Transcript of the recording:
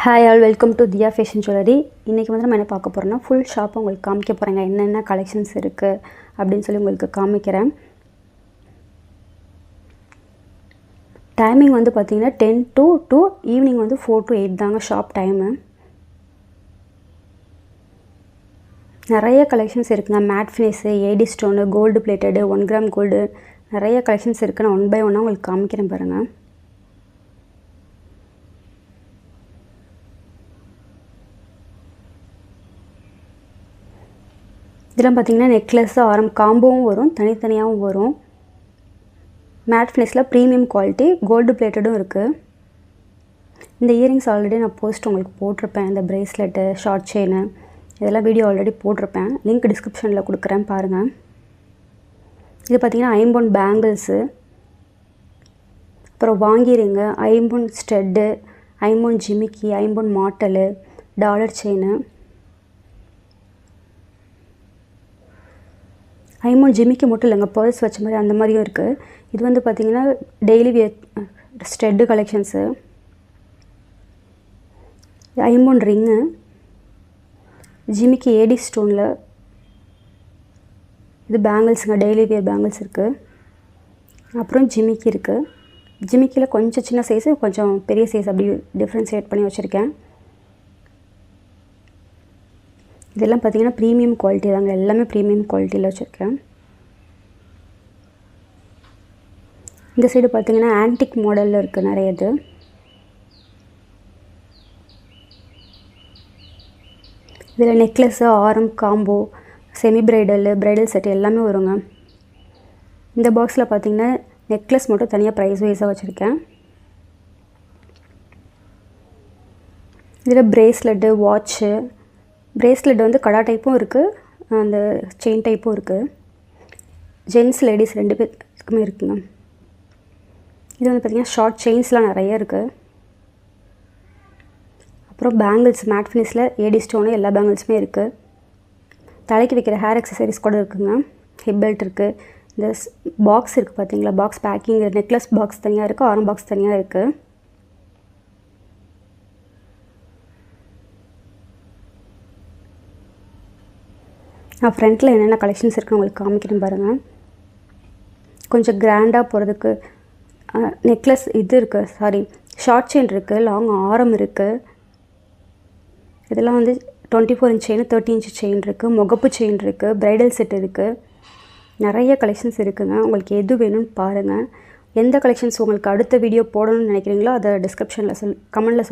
Hi all, welcome to Diya fashion jewellery. இன்றைக்கி வந்து நம்ம என்ன பார்க்க போகிறோம்னா, ஃபுல் ஷாப்பை உங்களுக்கு காமிக்க போகிறேங்க. என்னென்ன கலெக்ஷன்ஸ் இருக்குது அப்படின்னு சொல்லி உங்களுக்கு காமிக்கிறேன். டைமிங் வந்து பார்த்திங்கன்னா 10 to 2, ஈவினிங் வந்து 4 to 8 தாங்க ஷாப் டைமு. நிறைய கலெக்ஷன்ஸ் இருக்குங்க. Matte finish, AD stone, gold plated, 1 gram gold, நிறைய கலெக்ஷன்ஸ் இருக்குது. நான் 1 by 1 உங்களுக்கு காமிக்கிறேன் பாருங்கள். இதெல்லாம் பார்த்திங்கன்னா நெக்லஸ்ஸு ஆரம் காம்போவும் வரும், தனித்தனியாகவும் வரும். மேட் ஃபினிஷில் ப்ரீமியம் குவாலிட்டி, கோல்டு பிளேட்டடும் இருக்குது. இந்த இயரிங்ஸ் ஆல்ரெடி நான் போஸ்ட் உங்களுக்கு போட்டிருப்பேன். இந்த ப்ரேஸ்லெட்டு, ஷார்ட் செயினு, இதெல்லாம் வீடியோ ஆல்ரெடி போட்டிருப்பேன். லிங்க் டிஸ்கிரிப்ஷனில் கொடுக்குறேன் பாருங்கள். இது பார்த்திங்கன்னா ஐம்பொன் பேங்கிள்ஸு, அப்புறம் வாங்கிருங்க ஐம்பொன் ஸ்டெட்டு, ஐம்பொன் ஜிமிக்கி, ஐம்பொன் மாட்டலு, டாலர் செயினு, ஐம்பொன் ஜிமிக்கி மட்டும் இல்லைங்க, பர்ஸ் வச்ச மாதிரி அந்த மாதிரியும் இருக்குது. இது வந்து பார்த்திங்கன்னா டெய்லி வியர் ஸ்டெட்டு கலெக்ஷன்ஸு. ஐம்பொன் ரிங்கு, ஜிமிக்கி ஏடி ஸ்டோனில், இது பேங்கிள்ஸுங்க, டெய்லி வியர் பேங்கிள்ஸ் இருக்குது. அப்புறம் ஜிமிக்கி இருக்குது. ஜிமிக்கியில் கொஞ்சம் சின்ன சைஸு, கொஞ்சம் பெரிய சைஸ், அப்படி டிஃப்ரென்ஷியேட் பண்ணி வச்சுருக்கேன். இதெல்லாம் பார்த்திங்கன்னா ப்ரீமியம் குவாலிட்டி தாங்க, எல்லாமே ப்ரீமியம் குவாலிட்டியில் வச்சுருக்கேன். இந்த சைடு பார்த்திங்கன்னா ஆன்டிக் மாடலில் இருக்குது நிறைய. இது இதில் நெக்லஸ்ஸு, ஆரம் காம்போ, செமி பிரைடலு, பிரைடல் செட் எல்லாமே வருங்க. இந்த பாக்ஸில் பார்த்திங்கன்னா நெக்லஸ் மட்டும் தனியாக ப்ரைஸ் வைஸாக வச்சுருக்கேன். இதில் ப்ரேஸ்லெட்டு, வாட்ச்சு, ப்ரேஸ்லெட் வந்து கடா டைப்பும் இருக்குது, அந்த செயின் டைப்பும் இருக்குது. ஜென்ஸ் லேடிஸ் 2 பேருக்குமே இருக்குங்க. இது வந்து பார்த்திங்கன்னா ஷார்ட் செயின்ஸ்லாம் நிறைய இருக்குது. அப்புறம் பேங்கிள்ஸ் மேட் ஃபினிஷில் ஏடி ஸ்டோனு எல்லா பேங்கிள்ஸுமே இருக்குது. தலைக்கு வைக்கிற ஹேர் அக்சசரிஸ் கூட இருக்குங்க. ஹிப் பெல்ட் இருக்குது. இந்த பாக்ஸ் இருக்குது பார்த்தீங்களா, பாக்ஸ் பேக்கிங், நெக்லஸ் பாக்ஸ் தனியாக இருக்குது, ஆரம் பாக்ஸ் தனியாக இருக்குது. நான் ஃப்ரண்ட்டில் என்னென்ன கலெக்ஷன்ஸ் இருக்குன்னு உங்களுக்கு காமிக்கிறேன் பாருங்கள். கொஞ்சம் கிராண்டாக போகிறதுக்கு நெக்லஸ் இது இருக்குது, ஷார்ட் செயின் இருக்குது, லாங் ஆரம் இருக்குது. இதெல்லாம் வந்து 24 இன்ச் செயின், 30 இன்ச் செயின் இருக்குது, முகப்பு செயின் இருக்குது, ப்ரைடல் செட் இருக்குது. நிறைய கலெக்ஷன்ஸ் இருக்குதுங்க. உங்களுக்கு எது வேணும்னு பாருங்கள். எந்த கலெக்ஷன்ஸ் உங்களுக்கு அடுத்த வீடியோ போடணும்னு நினைக்கிறீங்களோ அதை டிஸ்கிரிப்ஷனில் கமெண்டில்